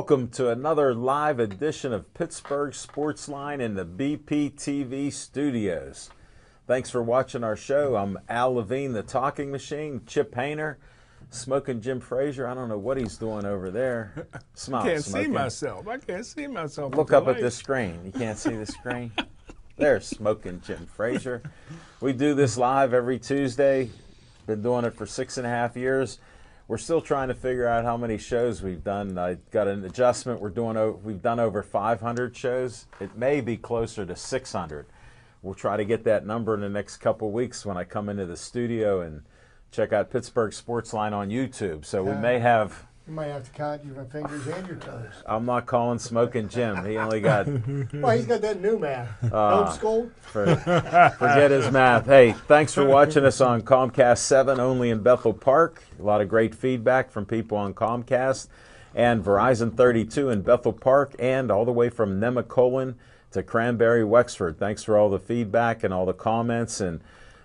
welcome to another live edition of Pittsburgh Sportsline in the BPTV studios. Thanks for watching our show. I'm Al Levine, the Talking Machine. Chip Hayner, Smoking Jim Frazier. I don't know what he's doing over there. Smile, I can't Smoking. see myself. I can't see myself. Look up at the screen. You can't see the screen? There's Smoking Jim Frazier. We do this live every Tuesday. Been doing it for 6.5 years. We're still trying to figure out how many shows we've done. I got an adjustment. We've done over 500 shows. It may be closer to 600. We'll try to get that number in the next couple weeks when I come into the studio and check out Pittsburgh Sportsline on YouTube. So we may have... You might have to count your fingers and your toes. I'm not calling Smoking Jim. He only got... Well, he's got that new math. Old school. Forget his math. Hey, thanks for watching us on Comcast 7, only in Bethel Park. A lot of great feedback from people on Comcast. And Verizon 32 in Bethel Park, and all the way from Nemacolin to Cranberry, Wexford. Thanks for all the feedback and all the comments. And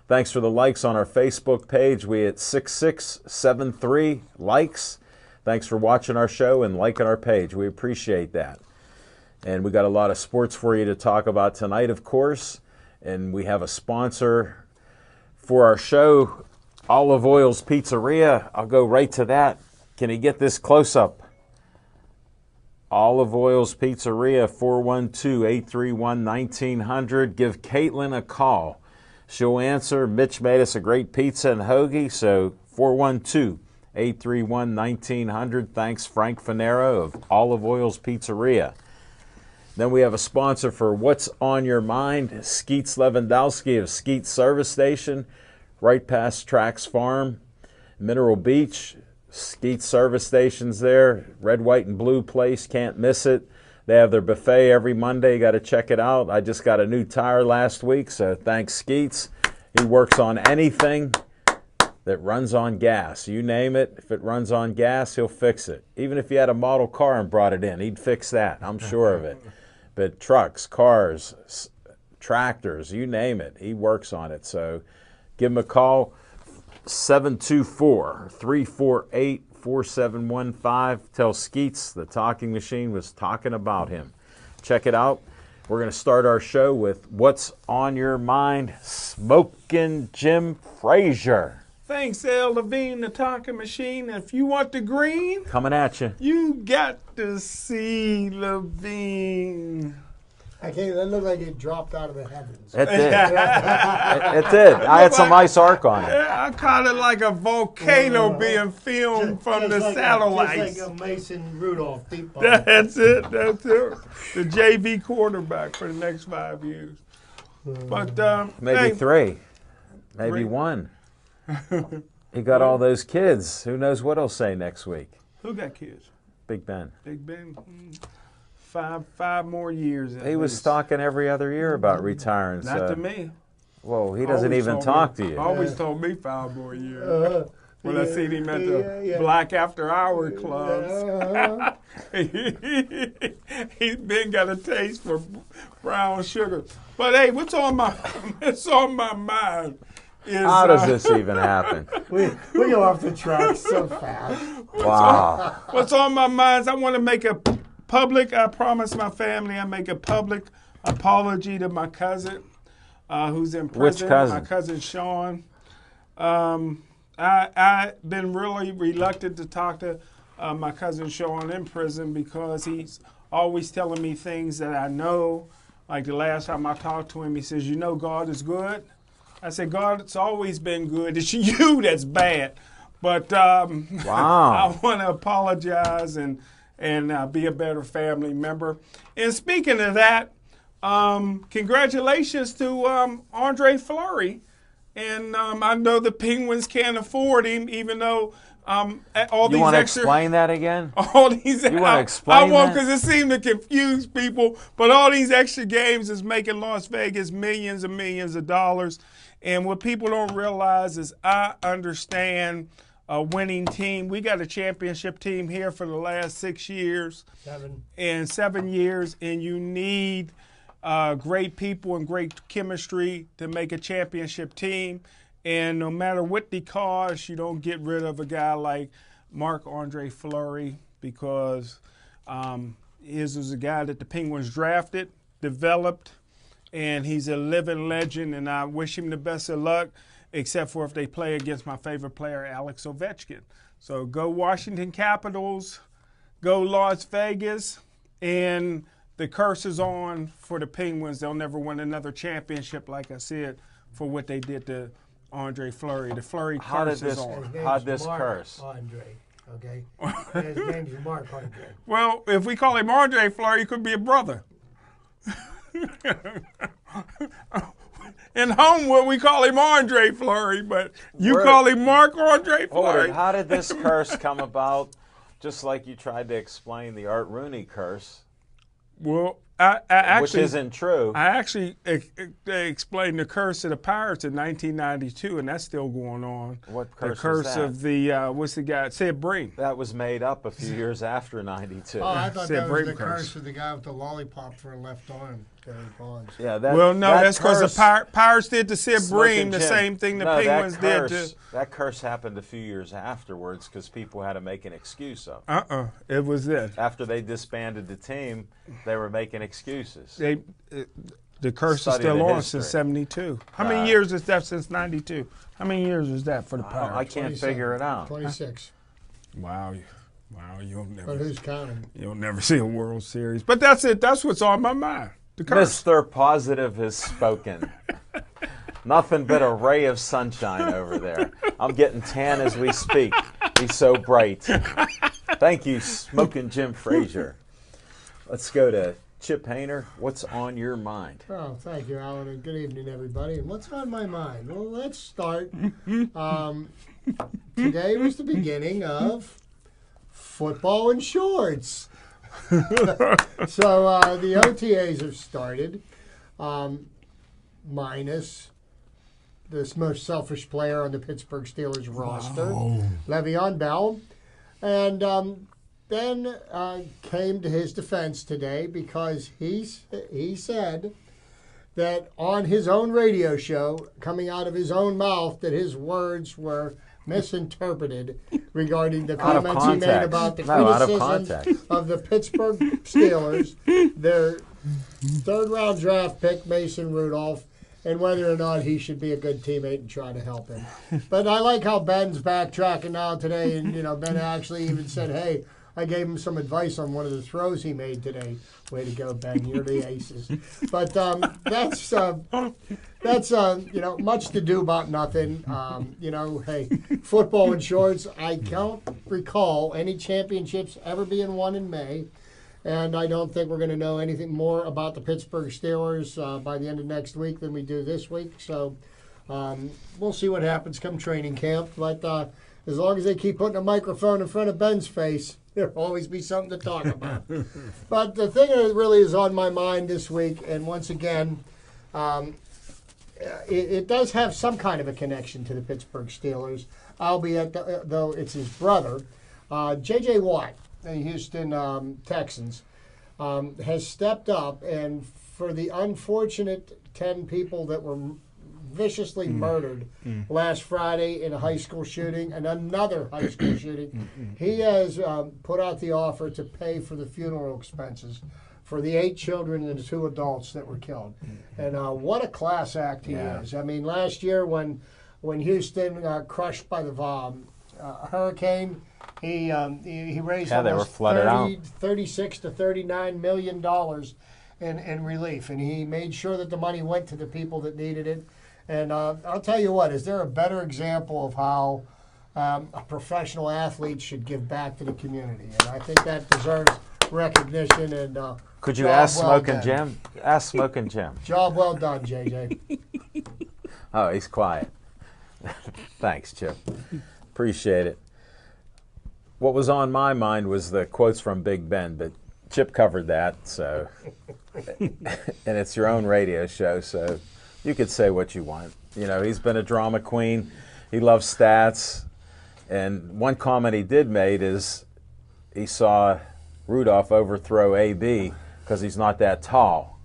thanks for the likes on our Facebook page. We at 6673 likes. Thanks for watching our show and liking our page. We appreciate that. And we got a lot of sports for you to talk about tonight, of course. And we have a sponsor for our show, Olive Oil's Pizzeria. I'll go right to that. Can you get this close up? Olive Oil's Pizzeria, 412-831-1900. Give Caitlin a call. She'll answer. Mitch made us a great pizza and hoagie, so 412-831-1900. Thanks, Frank Fanero of Olive Oil's Pizzeria. Then we have a sponsor for What's on Your Mind, Skeets Lewandowski of Skeets Service Station, right past Trax Farm, Mineral Beach. Skeets Service Station's there, red, white, and blue place, can't miss it. They have their buffet every Monday, you got to check it out. I just got a new tire last week, so thanks, Skeets. He works on anything that runs on gas. You name it, if it runs on gas, he'll fix it. Even if you had a model car and brought it in, he'd fix that, I'm sure of it. But trucks, cars, tractors, you name it, he works on it. So give him a call, 724-348-4715. Tell Skeets the Talking Machine was talking about him. Check it out. We're going to start our show with What's on Your Mind, Smoking Jim Frazier. Thanks, Al Levine, the Talking Machine. If you want the green, Coming at you. you got to see Levine. I can't. That looked like it dropped out of the heavens. It did. It did. I had some ice arc on it. Yeah, I caught it like a volcano being filmed from the satellites. Just like a Mason Rudolph deep ball. That's it. That's it. The JV quarterback for the next 5 years. But Maybe hey, 3. Maybe Three. 1. He got all those kids. Who knows what he'll say next week? who got kids? Big Ben. Big Ben. 5 more years. He was talking every other year about retiring. Not so. to me. He doesn't Always even told talk me- to you. Always told me 5 more years. When I seen him at the yeah. Black After Hour clubs. He's been got a taste for brown sugar. But hey, what's on my mind is How does this even happen? We go off the track so fast. Wow. what's on my mind is I want to make a public, I promise my family I make a public apology to my cousin who's in prison. Which cousin? My cousin Sean. I've been really reluctant to talk to my cousin Sean in prison because he's always telling me things that I know. Like the last time I talked to him, he says, "You know God is good." I said, "God, it's always been good. It's you that's bad." But Wow. I want to apologize and be a better family member. And speaking of that, congratulations to Andre Fleury. And I know the Penguins can't afford him, even though all You these want to extra. explain that again? All these. You wanna I explain won't that? because it seemed to confuse people. But all these extra games is making Las Vegas millions and millions of dollars. And what people don't realize is I understand a winning team. We got a championship team here for the last 6 years. 7. And 7 years, and you need great people and great chemistry to make a championship team. And no matter what the cost, you don't get rid of a guy like Marc-Andre Fleury because His was a guy that the Penguins drafted, developed, and he's a living legend, and I wish him the best of luck, except for if they play against my favorite player, Alex Ovechkin. So go Washington Capitals, go Las Vegas, and the curse is on for the Penguins. They'll never win another championship, like I said, for what they did to Andre Fleury. The Fleury curse is on. His name's How'd this Mark curse? Andre, okay? His name's Mark Andre. Well, if we call him Andre Fleury, he could be a brother. In Homewood, we call him Andre Fleury, but you call him Mark Andre Hold Fleury. it. How did this curse come about? Just like you tried to explain the Art Rooney curse, Well, I actually, which isn't true. I actually explained the curse of the Pirates in 1992, and that's still going on. What curse The curse was that? of the what's the guy? Sid Bream. That was made up a few years after '92. Oh, I thought Said that was Brayden the curse. curse of the guy with the lollipop for a left arm, Barry Bonds. Yeah, that. Well, no, that that's because the curse- Pirates did to Sid Smoking Bream the Jim. same thing the No, Penguins that did curse, to. That curse happened a few years afterwards because people had to make an excuse of it. It was then. After they disbanded the team, they were making excuses. The curse Study is still the on history. since '72. How many years is that since '92? How many years is that for the I Pirates? can't figure it out. 26. Wow, you'll But never, who's counting? you'll never see a World Series. But that's it. That's what's on my mind. The curse. Mr. Positive has spoken. Nothing but a ray of sunshine over there. I'm getting tan as we speak. He's so bright. Thank you, Smoking Jim Frazier. Let's go to Chip Hayner. What's on your mind? Oh, thank you, Alan, and good evening, everybody. And what's on my mind? Well, let's start. Today was the beginning of football in shorts. So the OTAs have started, minus this most selfish player on the Pittsburgh Steelers roster, Le'Veon Bell. And Ben came to his defense today because he said that on his own radio show, coming out of his own mouth, that his words were misinterpreted regarding the Out of comments he made context. about the No, out of criticism context. of the Pittsburgh Steelers, their third-round draft pick, Mason Rudolph, and whether or not he should be a good teammate and try to help him. But I like how Ben's backtracking now today, and Ben actually even said, "Hey, I gave him some advice on one of the throws he made today." Way to go, Ben! You're the aces. But that's much to do about nothing. Hey, football in shorts. I can't recall any championships ever being won in May. And I don't think we're going to know anything more about the Pittsburgh Steelers by the end of next week than we do this week. So we'll see what happens come training camp. But as long as they keep putting a microphone in front of Ben's face, there'll always be something to talk about. But the thing that really is on my mind this week, and once again, it does have some kind of a connection to the Pittsburgh Steelers, albeit though it's his brother, J.J. Watt, the Houston Texans, has stepped up, and for the unfortunate 10 people that were viciously murdered last Friday in a high school shooting and another high school shooting, he has put out the offer to pay for the funeral expenses for the 8 children and the 2 adults that were killed. And what a class act he is. I mean, last year when Houston got crushed by the hurricane, he raised Yeah, they were almost flooded out. 36 to $39 million in relief, and he made sure that the money went to the people that needed it. And I'll tell you what, is there a better example of how a professional athlete should give back to the community? And I think that deserves recognition. And Could you job ask well Smoking done. Jim? Ask Smoking Jim. Job well done, JJ. Oh, he's quiet. Thanks, Chip. Appreciate it. What was on my mind was the quotes from Big Ben, but Chip covered that, so. And it's your own radio show, so you could say what you want. He's been a drama queen. He loves stats. And one comment he did make is he saw Rudolph overthrow AB because he's not that tall,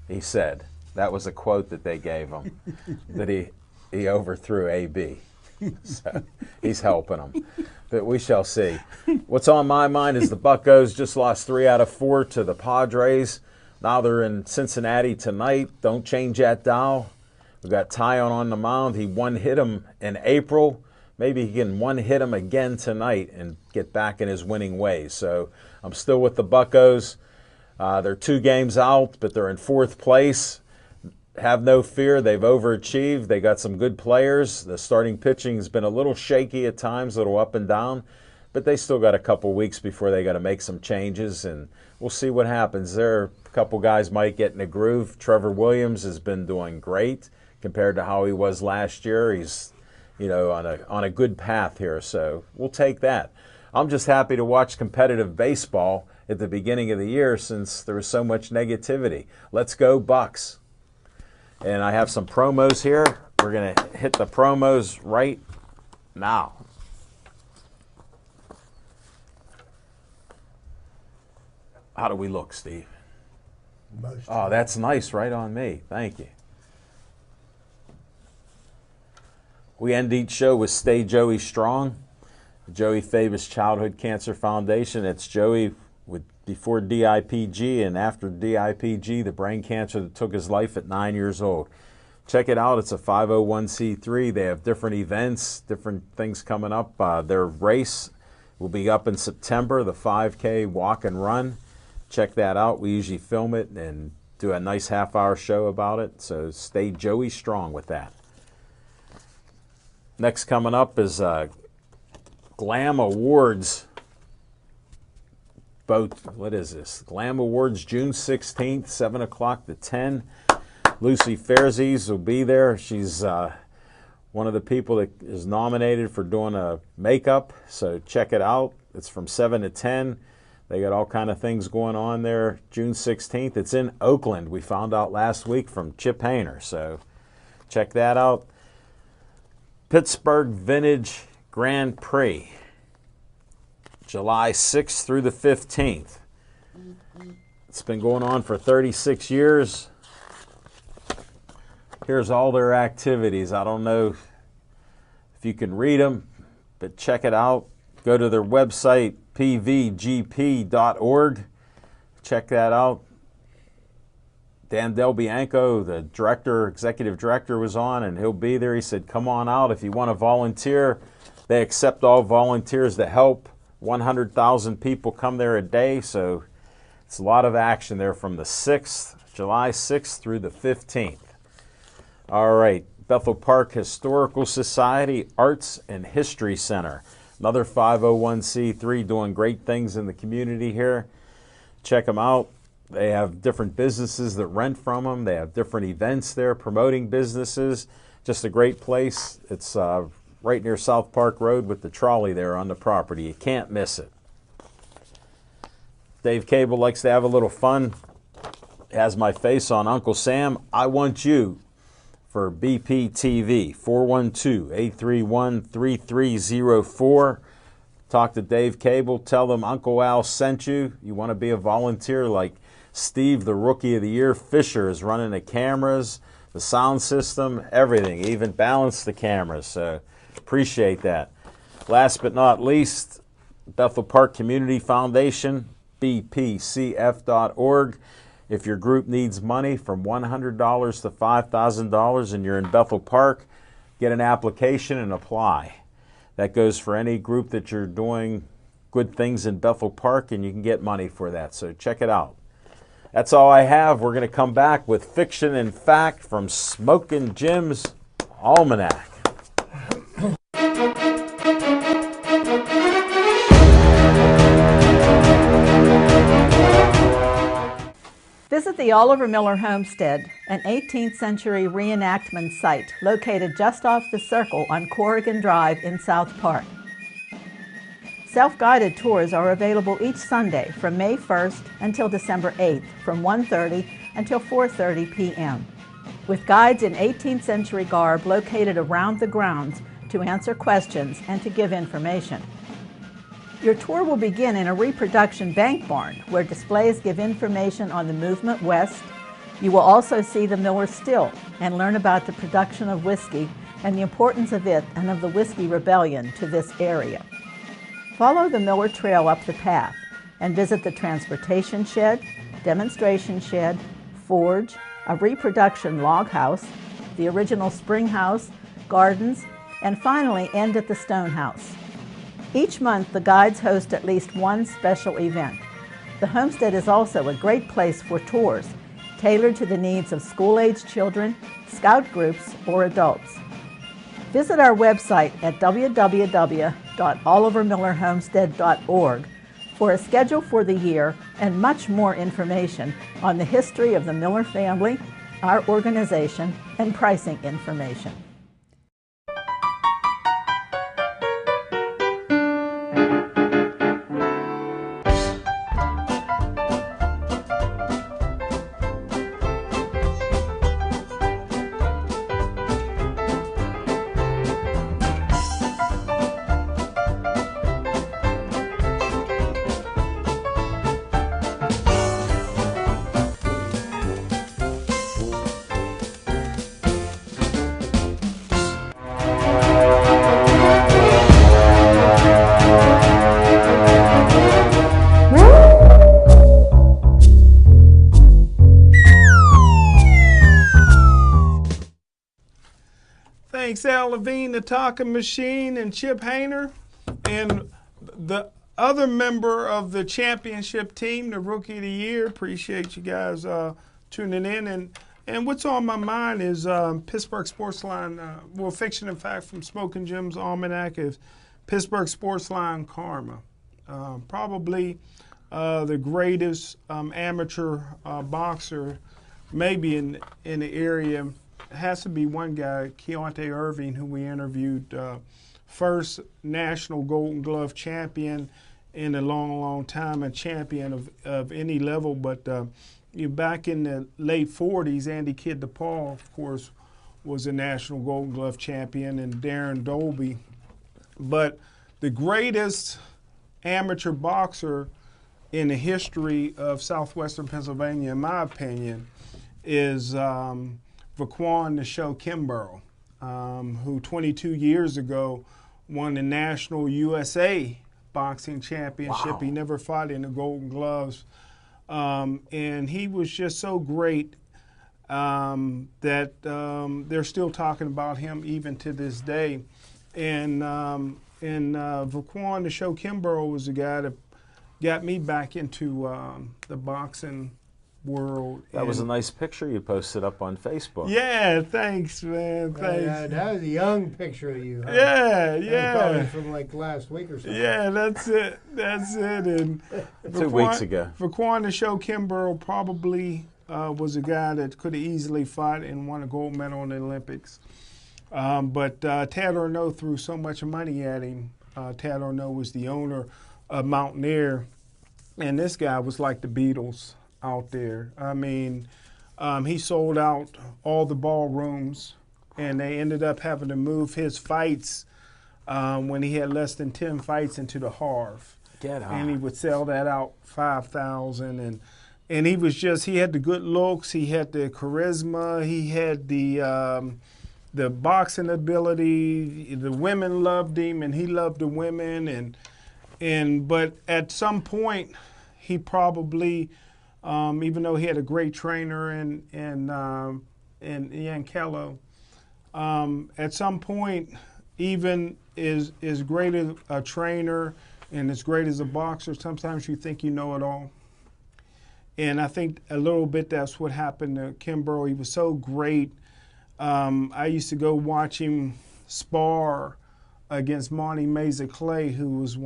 he said. That was a quote that they gave him, that he overthrew AB. So he's helping them. But we shall see. What's on my mind is the Buccos just lost 3 out of 4 to the Padres. Now they're in Cincinnati tonight. Don't change that dial. We've got Tyon on the mound. He one-hit him in April. Maybe he can one-hit him again tonight and get back in his winning ways. So I'm still with the Buccos. They're 2 games out, but they're in 4th place. Have no fear. They've overachieved. They got some good players. The starting pitching has been a little shaky at times, a little up and down, but they still got a couple weeks before they got to make some changes, and we'll see what happens. There are a couple guys might get in a groove. Trevor Williams has been doing great compared to how he was last year. He's, on a good path here, so we'll take that. I'm just happy to watch competitive baseball at the beginning of the year since there was so much negativity. Let's go Bucks. And I have some promos here. We're going to hit the promos right now. How do we look, Steve? Oh, that's nice. Right on me. Thank you. We end each show with Stay Joey Strong. Joey Fabus Childhood Cancer Foundation. It's Joey with before DIPG and after DIPG, the brain cancer that took his life at 9 years old. Check it out. It's a 501c3. They have different events, different things coming up. Their race will be up in September, the 5K walk and run. Check that out. We usually film it and do a nice half-hour show about it. So stay Joey Strong with that. Next coming up is Glam Awards. What is this? Glam Awards, June 16th, 7 o'clock to 10. Lucy Fairzies will be there. She's one of the people that is nominated for doing a makeup, so check it out. It's from 7 to 10. They got all kind of things going on there. June 16th. It's in Oakland. We found out last week from Chip Hayner, so check that out. Pittsburgh Vintage Grand Prix, July 6th through the 15th. It's been going on for 36 years. Here's all their activities. I don't know if you can read them, but check it out. Go to their website, pvgp.org. Check that out. Dan Del Bianco, the executive director, was on, and he'll be there. He said, come on out if you want to volunteer. They accept all volunteers to help. 100,000 people come there a day, so it's a lot of action there from the 6th, July 6th through the 15th. All right, Bethel Park Historical Society Arts and History Center, another 501c3 doing great things in the community here. Check them out. They have different businesses that rent from them. They have different events there, promoting businesses. Just a great place. It's right near South Park Road with the trolley there on the property. You can't miss it. Dave Cable likes to have a little fun. Has my face on Uncle Sam. I want you for BPTV, 412-831-3304. Talk to Dave Cable. Tell them Uncle Al sent you. You want to be a volunteer like Steve, the Rookie of the Year. Fisher is running the cameras, the sound system, everything. Even balance the cameras. So appreciate that. Last but not least, Bethel Park Community Foundation, bpcf.org. If your group needs money from $100 to $5,000 and you're in Bethel Park, get an application and apply. That goes for any group that you're doing good things in Bethel Park, and you can get money for that. So check it out. That's all I have. We're going to come back with Fiction and Fact from Smokin' Jim's Almanac. Visit the Oliver Miller Homestead, an 18th century reenactment site located just off the circle on Corrigan Drive in South Park. Self-guided tours are available each Sunday from May 1st until December 8th from 1:30 until 4:30 p.m. with guides in 18th century garb located around the grounds to answer questions and to give information. Your tour will begin in a reproduction bank barn where displays give information on the movement west. You will also see the Miller Still and learn about the production of whiskey and the importance of it and of the Whiskey Rebellion to this area. Follow the Miller Trail up the path and visit the transportation shed, demonstration shed, forge, a reproduction log house, the original spring house, gardens, and finally end at the stone house. Each month, the guides host at least one special event. The homestead is also a great place for tours, tailored to the needs of school-age children, scout groups, or adults. Visit our website at www.olivermillerhomestead.org for a schedule for the year and much more information on the history of the Miller family, our organization, and pricing information. Thanks, Al Levine, the Talking Machine, and Chip Hayner, and the other member of the championship team, the Rookie of the Year. Appreciate you guys tuning in. And what's on my mind is Pittsburgh Sportsline, Fiction and Fact from Smoking Jim's Almanac is Pittsburgh Sportsline Karma. Probably the greatest amateur boxer maybe in the area. It has to be one guy, Keontae Irving, who we interviewed, first national Golden Glove champion in a long, long time, a champion of any level. But back in the late 40s, Andy Kid DePaul, of course, was a national Golden Glove champion, and Darren Dolby. But the greatest amateur boxer in the history of southwestern Pennsylvania, in my opinion, is Vaquan "The Show" Kimbrough, who 22 years ago won the National USA Boxing Championship. Wow. He never fought in the Golden Gloves. And he was just so great that they're still talking about him even to this day. And Vaquan "The Show" Kimbrough was the guy that got me back into the boxing world. That was a nice picture you posted up on Facebook. Yeah, thanks, man. Thanks. That was a young picture of you. Huh? Yeah. Probably from like last week or something. Yeah, that's it. And 2 weeks ago. Vaquan "The Show" Kimbrough probably was a guy that could have easily fought and won a gold medal in the Olympics. But Tad Arnaud threw so much money at him. Tad Arnaud was the owner of Mountaineer, and this guy was like the Beatles out there. I mean, he sold out all the ballrooms, and they ended up having to move his fights when he had less than 10 fights into the Harv. And he would sell that out 5,000, and he was just, he had the good looks, he had the charisma, he had the boxing ability, the women loved him, and he loved the women, but at some point, he probably, even though he had a great trainer in Ian Kello, at some point, even as great as a trainer and as great as a boxer, sometimes you think you know it all. And I think a little bit that's what happened to Kimbrough. He was so great. I used to go watch him spar against Monty Mesa Clay, who was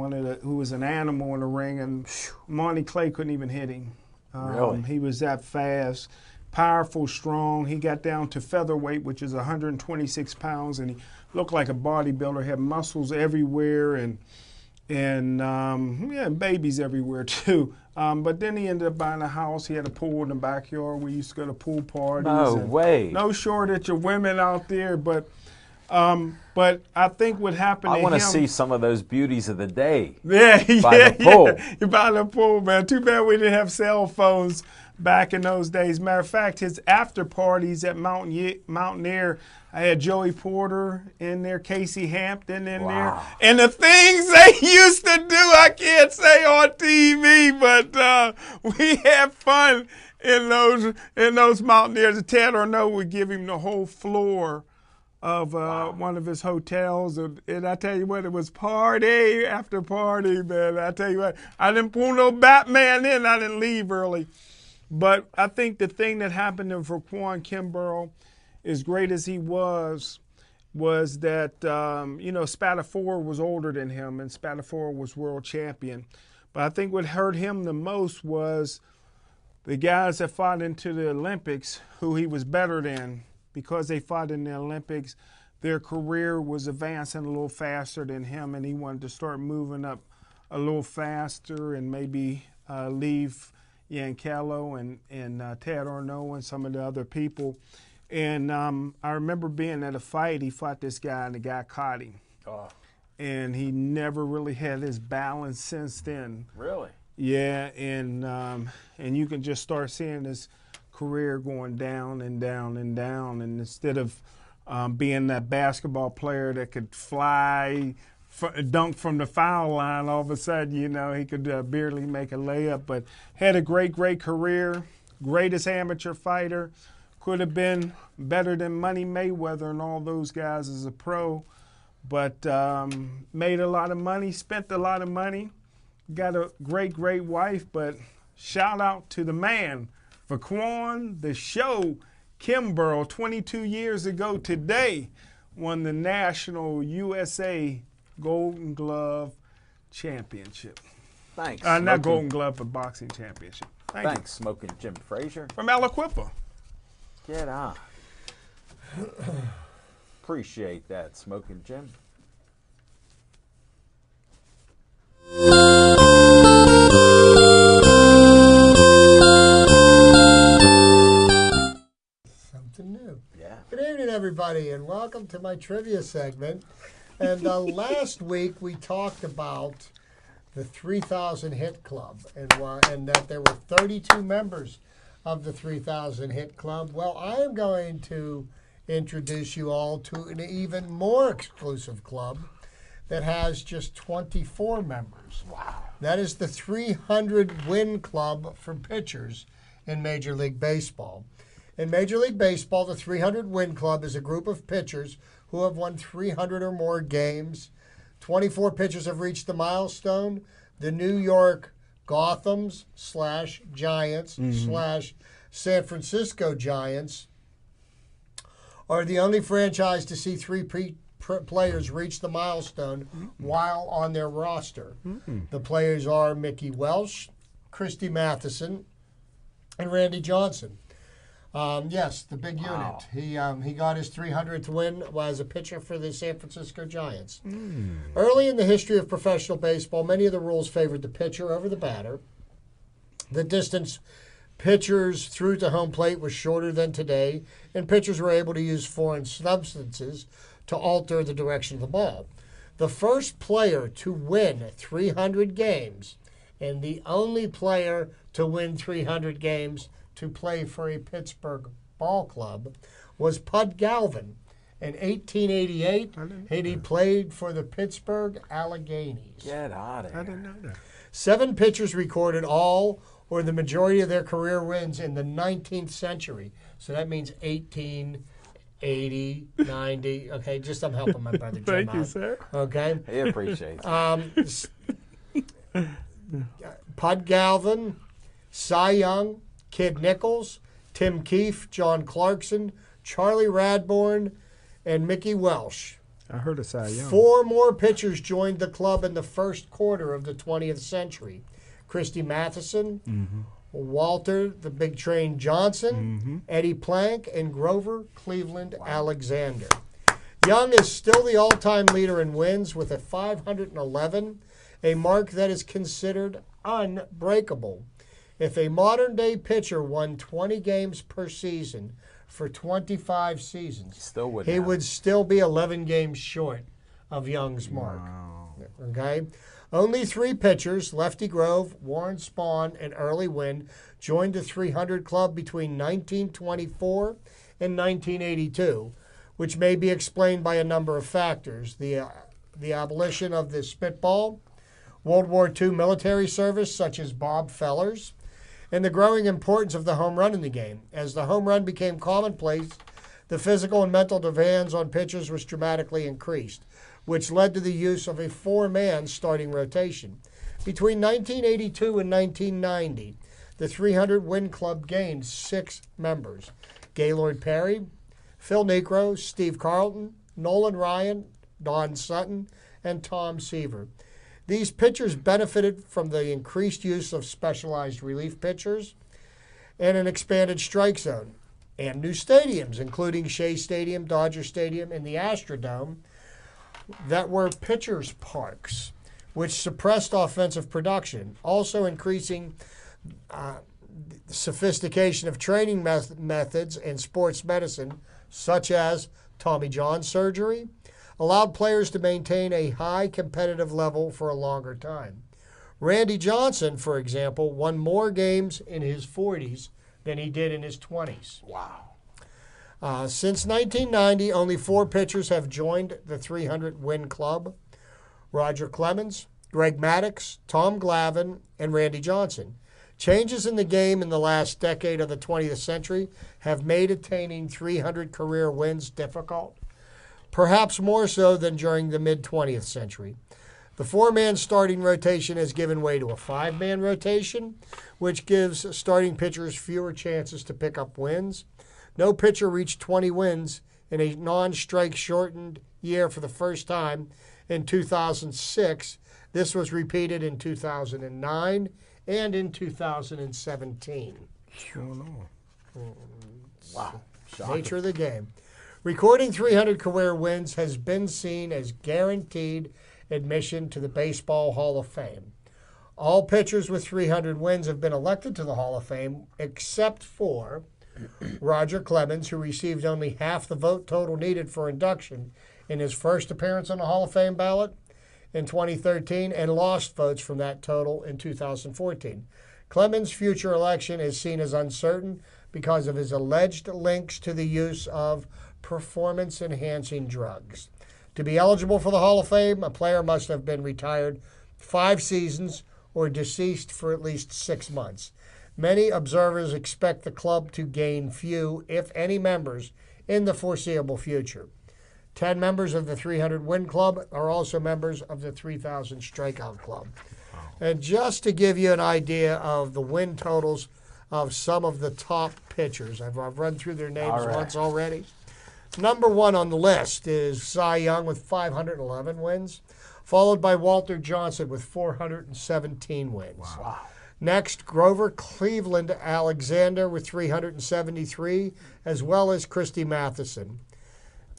an animal in the ring, and Monty Clay couldn't even hit him. Really? He was that fast, powerful, strong. He got down to featherweight, which is 126 pounds, and he looked like a bodybuilder. Had muscles everywhere, and babies everywhere too. But then he ended up buying a house. He had a pool in the backyard. We used to go to pool parties. No way. No shortage of women out there, but I think what happened to him. I want to see some of those beauties of the day. Yeah, by the pool. Yeah. By the pool, man. Too bad we didn't have cell phones back in those days. Matter of fact, his after parties at Mountaineer, I had Joey Porter in there, Casey Hampton in there. And the things they used to do, I can't say on TV, but we had fun in those Mountaineers. Ted Arnaud would give him the whole floor of one of his hotels, and I tell you what, it was party after party, man. I tell you what, I didn't pull no Batman in. I didn't leave early. But I think the thing that happened to Raquan Kimbrough, as great as he was that, Spatafora was older than him, and Spatafora was world champion. But I think what hurt him the most was the guys that fought into the Olympics who he was better than. Because they fought in the Olympics, their career was advancing a little faster than him, and he wanted to start moving up a little faster and maybe leave Yankello and Ted Arnaud and some of the other people. And I remember being at a fight. He fought this guy, and the guy caught him. Oh. And he never really had his balance since then. Really? Yeah, and you can just start seeing his career going down and down and down, and instead of being that basketball player that could fly, dunk from the foul line, all of a sudden, he could barely make a layup, but had a great career, greatest amateur fighter, could have been better than Money Mayweather and all those guys as a pro, but made a lot of money, spent a lot of money, got a great wife, but shout out to the man, Raquan the Show Kimbrough, 22 years ago today, won the National USA Golden Glove Championship. Thanks. Not Golden Glove, but Boxing Championship. Thanks, Smoking Jim Frazier. From Aliquippa. Get on. Appreciate that, Smoking Jim. Good evening, everybody, and welcome to my trivia segment. And last week we talked about the 3000 Hit Club and that there were 32 members of the 3000 Hit Club. Well, I am going to introduce you all to an even more exclusive club that has just 24 members. Wow. That is the 300 Win Club for pitchers in Major League Baseball. In Major League Baseball, the 300 Win Club is a group of pitchers who have won 300 or more games. 24 pitchers have reached the milestone. The New York Gothams / Giants / San Francisco Giants are the only franchise to see three players reach the milestone while on their roster. The players are Mickey Welsh, Christy Mathewson, and Randy Johnson. Yes, the big unit. He got his 300th win as a pitcher for the San Francisco Giants. Early in the history of professional baseball, many of the rules favored the pitcher over the batter. The distance pitchers threw to home plate was shorter than today, and pitchers were able to use foreign substances to alter the direction of the ball. The first player to win 300 games, and the only player to win 300 games to play for a Pittsburgh ball club, was Pud Galvin. In 1888, and he played for the Pittsburgh Alleghenies. Get out of here. I didn't know that. 7 pitchers recorded all or the majority of their career wins in the 19th century. So that means 1880, 90. Okay, just I'm helping my brother Jim Thank out. you, sir. Okay. He appreciates it. Pud Galvin, Cy Young, Kid Nichols, Tim Keefe, John Clarkson, Charlie Radbourn, and Mickey Welsh. I heard of Cy Young. 4 more pitchers joined the club in the first quarter of the 20th century. Christy Mathewson, Walter the Big Train Johnson, Eddie Plank, and Grover Cleveland Alexander. Young is still the all-time leader in wins with a 511, a mark that is considered unbreakable. If a modern-day pitcher won 20 games per season for 25 seasons, he would still be 11 games short of Young's mark. Okay? Only 3 pitchers, Lefty Grove, Warren Spahn, and Early Wynn, joined the 300 club between 1924 and 1982, which may be explained by a number of factors. The abolition of the spitball, World War II military service such as Bob Fellers, and the growing importance of the home run in the game. As the home run became commonplace, the physical and mental demands on pitchers was dramatically increased, which led to the use of a 4-man starting rotation. Between 1982 and 1990, the 300 Win Club gained 6 members: Gaylord Perry, Phil Necro, Steve Carlton, Nolan Ryan, Don Sutton, and Tom Seaver. These pitchers benefited from the increased use of specialized relief pitchers and an expanded strike zone, and new stadiums, including Shea Stadium, Dodger Stadium, and the Astrodome, that were pitchers' parks, which suppressed offensive production, also increasing sophistication of training methods in sports medicine, such as Tommy John surgery, allowed players to maintain a high competitive level for a longer time. Randy Johnson, for example, won more games in his 40s than he did in his 20s. Wow. Since 1990, only 4 pitchers have joined the 300 Win Club: Roger Clemens, Greg Maddux, Tom Glavine, and Randy Johnson. Changes in the game in the last decade of the 20th century have made attaining 300 career wins difficult, perhaps more so than during the mid-20th century. The 4-man starting rotation has given way to a 5-man rotation, which gives starting pitchers fewer chances to pick up wins. No pitcher reached 20 wins in a non-strike shortened year for the first time in 2006. This was repeated in 2009 and in 2017. Wow. Nature of the game. Recording 300 career wins has been seen as guaranteed admission to the Baseball Hall of Fame. All pitchers with 300 wins have been elected to the Hall of Fame, except for Roger Clemens, who received only half the vote total needed for induction in his first appearance on the Hall of Fame ballot in 2013 and lost votes from that total in 2014. Clemens' future election is seen as uncertain because of his alleged links to the use of performance-enhancing drugs. To be eligible for the Hall of Fame, a player must have been retired 5 seasons or deceased for at least 6 months. Many observers expect the club to gain few, if any, members in the foreseeable future. 10 members of the 300 Win Club are also members of the 3,000 Strikeout Club. And just to give you an idea of the win totals of some of the top pitchers, I've run through their names once already. Number 1 on the list is Cy Young with 511 wins, followed by Walter Johnson with 417 wins. Wow. Next, Grover Cleveland Alexander with 373, as well as Christy Matheson.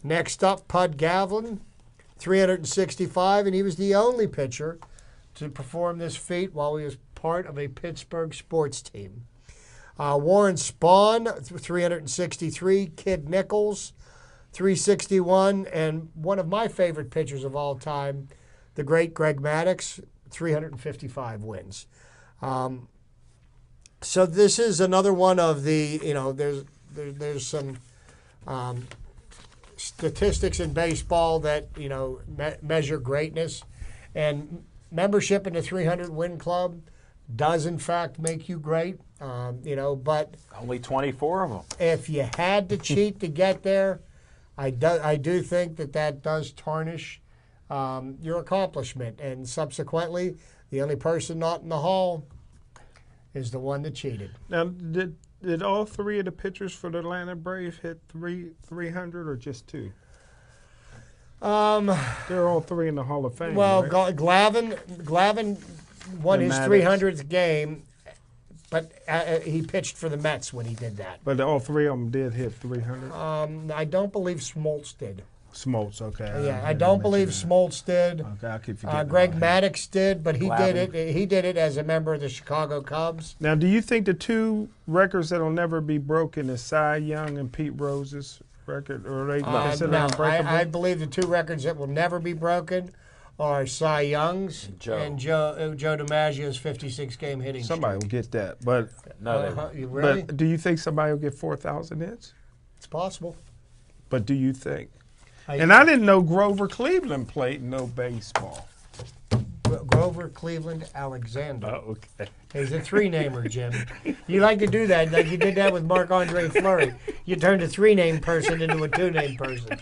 Next up, Pud Gavlin, 365, and he was the only pitcher to perform this feat while he was part of a Pittsburgh sports team. Warren Spahn, 363, Kid Nichols, 361, and one of my favorite pitchers of all time, the great Greg Maddux, 355 wins. So this is another one of the, there's some statistics in baseball that, measure greatness. And membership in the 300 Win Club does, in fact, make you great, but Only 24 of them. if you had to cheat to get there, I do think that does tarnish your accomplishment. And subsequently, the only person not in the hall is the one that cheated. Now, did all 3 of the pitchers for the Atlanta Braves hit 300 or just 2? They're all 3 in the Hall of Fame. Well, right? Glavine won And his Maddux. 300th game, but he pitched for the Mets when he did that. But all 3 of them did hit 300. I don't believe Smoltz did. Smoltz, okay. I don't believe Smoltz did. Okay, I keep forgetting. Greg about him. Maddux did, but he Glavine. did it. He did it as a member of the Chicago Cubs. Now, do you think the 2 records that'll never be broken is Cy Young and Pete Rose's record, or are they considered No, unbreakable? I believe the 2 records that will never be broken are Cy Young's Joe. and Joe DiMaggio's 56-game hitting Somebody will get that, but No, they streak. You really? but do you think somebody will get 4,000 hits? It's possible. But do you think? I- And I didn't know Grover Cleveland played no baseball. Grover Cleveland Alexander. Oh, okay. He's a three-namer, Jim. You like to do that, like you did that with Marc-Andre Fleury. You turned a three-name person into a two-name person.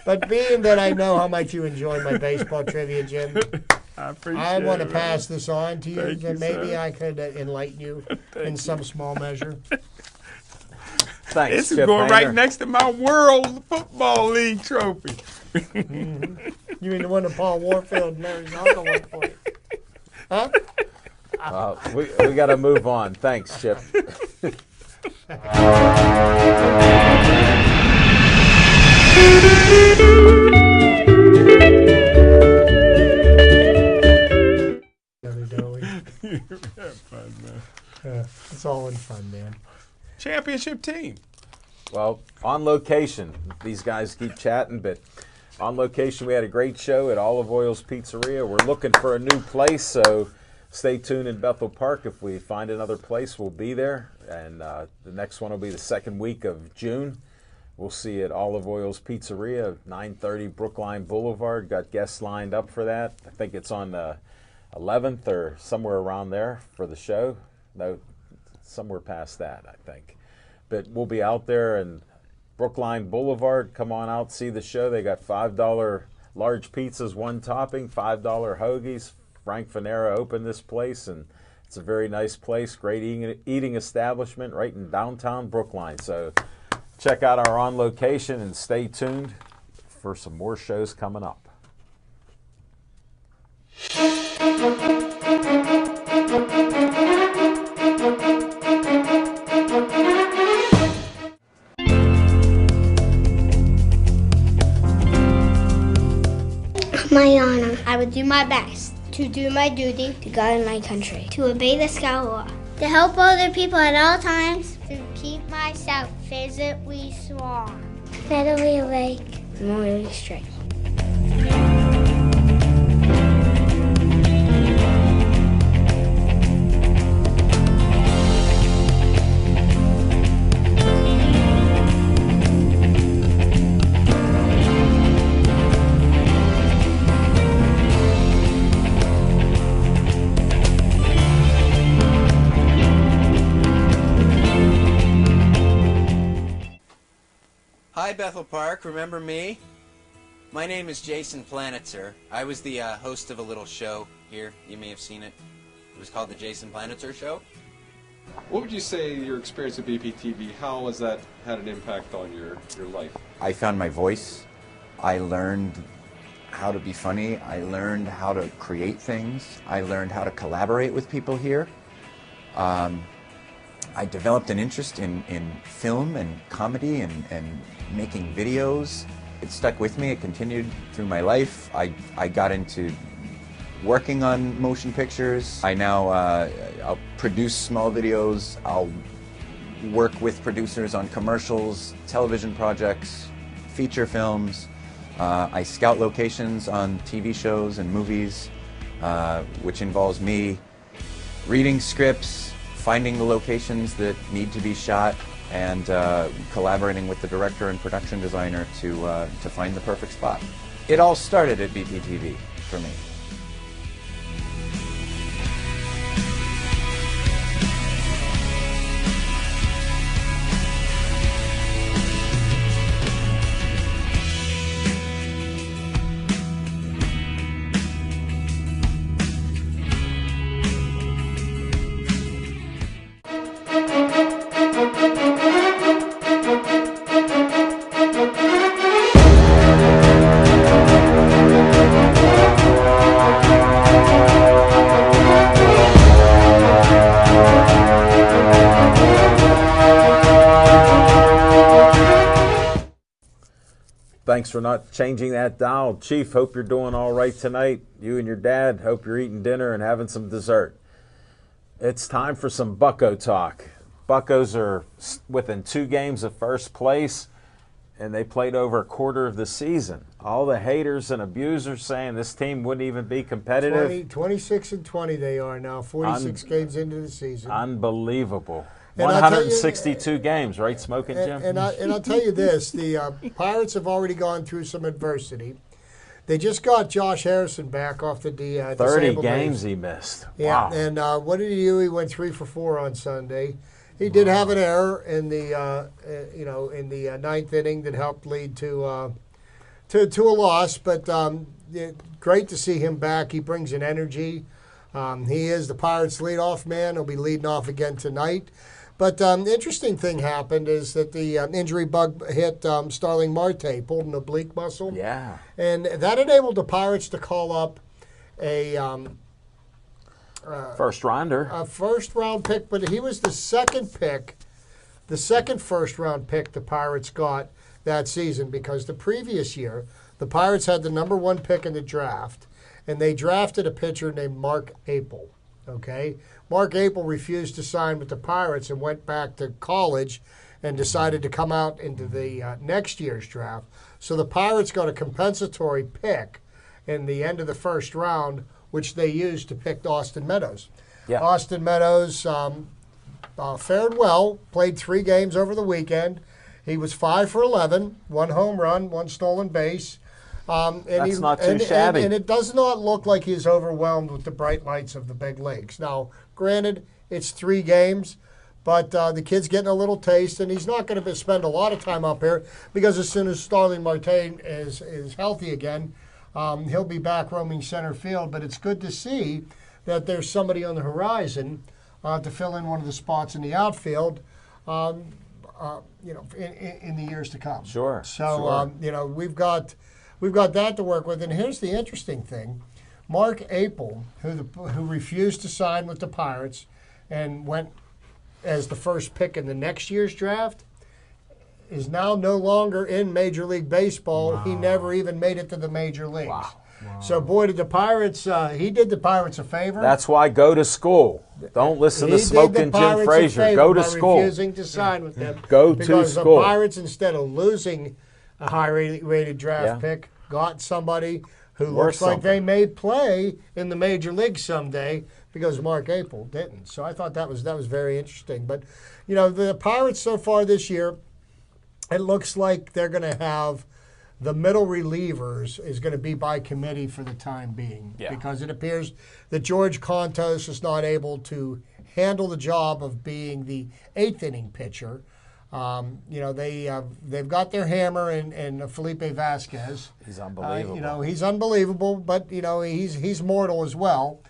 But being that I know how much you enjoy my baseball trivia, Jim, I appreciate I want to it, pass this on to you, Thank you, and maybe sir. I could enlighten you in some small measure. Thanks, This is Chip going Hanger. right next to my World Football League trophy. You mean the one that Paul Warfield and Larry Zonka won for you? Huh? We got to move on. Thanks, Chip. It's all in fun, man. Championship team. Well, on location, these guys keep chatting, but on location, we had a great show at Olive Oil's Pizzeria. We're looking for a new place, so stay tuned in Bethel Park. If we find another place, we'll be there. And the next one will be the second week of June. We'll see you at Olive Oil's Pizzeria, 930 Brookline Boulevard. Got guests lined up for that. I think it's on the 11th or somewhere around there for the show. No, somewhere past that, I think. But we'll be out there in Brookline Boulevard. Come on out, see the show. They got $5 large pizzas, one topping, $5 hoagies. Frank Fanera opened this place, and it's a very nice place, great eating establishment right in downtown Brookline. So check out our on location and stay tuned for some more shows coming up. My honor. I would do my best to do my duty to God and my country, to obey the scout law, to help other people at all times, to keep myself physically strong, mentally awake, morally straight. Hi Bethel Park, remember me? My name is Jason Planitzer. I was the host of a little show here. You may have seen it. It was called The Jason Planitzer Show. What would you say your experience at BPTV, how has that had an impact on your life? I found my voice. I learned how to be funny. I learned how to create things. I learned how to collaborate with people here. I developed an interest in film and comedy and making videos. It stuck with me. It continued through my life. I got into working on motion pictures. I now I'll produce small videos. I'll work with producers on commercials, television projects, feature films. I scout locations on TV shows and movies, which involves me reading scripts, finding the locations that need to be shot, and collaborating with the director and production designer to find the perfect spot. It all started at BPTV for me. Thanks for not changing that dial. Chief, hope you're doing all right tonight. You and your dad, hope you're eating dinner and having some dessert. It's time for some Bucco talk. Buccos are within 2 games of first place, and they played over a quarter of the season. All the haters and abusers saying this team wouldn't even be competitive. 26-20 they are now, 46 games into the season. Unbelievable. And I'll tell you, 162 games, right, Smoking Jim? And I'll tell you this, the Pirates have already gone through some adversity. They just got Josh Harrison back off the 30 games he missed. Yeah, Wow. and what did he do? He went 3 for 4 on Sunday. He did have an error in the in the ninth inning that helped lead to a loss. But great to see him back. He brings an energy. He is the Pirates' leadoff man. He'll be leading off again tonight. But the interesting thing happened is that the injury bug hit Starling Marte, pulled an oblique muscle. Yeah. And that enabled the Pirates to call up a first rounder. A first-round pick, but he was the second pick, the second first-round pick the Pirates got that season, because the previous year, the Pirates had the number 1 pick in the draft, and they drafted a pitcher named Mark Apel. Okay? Mark Apel refused to sign with the Pirates and went back to college and decided to come out into the next year's draft. So the Pirates got a compensatory pick in the end of the first round, which they used to pick Austin Meadows. Yeah. Austin Meadows fared well, played 3 games over the weekend. He was 5 for 11, 1 home run, 1 stolen base. That's not too shabby. And it does not look like he's overwhelmed with the bright lights of the big leagues. Now, granted, it's 3 games, but the kid's getting a little taste, and he's not going to spend a lot of time up here, because as soon as Starling Marte is healthy again, he'll be back roaming center field. But it's good to see that there's somebody on the horizon to fill in one of the spots in the outfield, in the years to come. Sure. So we've got that to work with. And here's the interesting thing: Mark Apel, who refused to sign with the Pirates and went as the first pick in the next year's draft, is now no longer in Major League Baseball. Wow. He never even made it to the major leagues. Wow. So, boy, did the Pirates, he did the Pirates a favor. That's why go to school. Don't listen to Smoking Jim Frazier. Go to school. Refusing to sign with them. Go to school. Because the Pirates, instead of losing a high-rated draft pick, got somebody who looks like they may play in the major league someday, because Mark Apel didn't. So I thought that was very interesting. But, the Pirates so far this year, it looks like they're going to have the middle relievers is going to be by committee for the time being, because it appears that George Kontos is not able to handle the job of being the 8th inning pitcher. They've got their hammer in Felipe Vasquez. He's unbelievable. He's unbelievable, but he's mortal as well.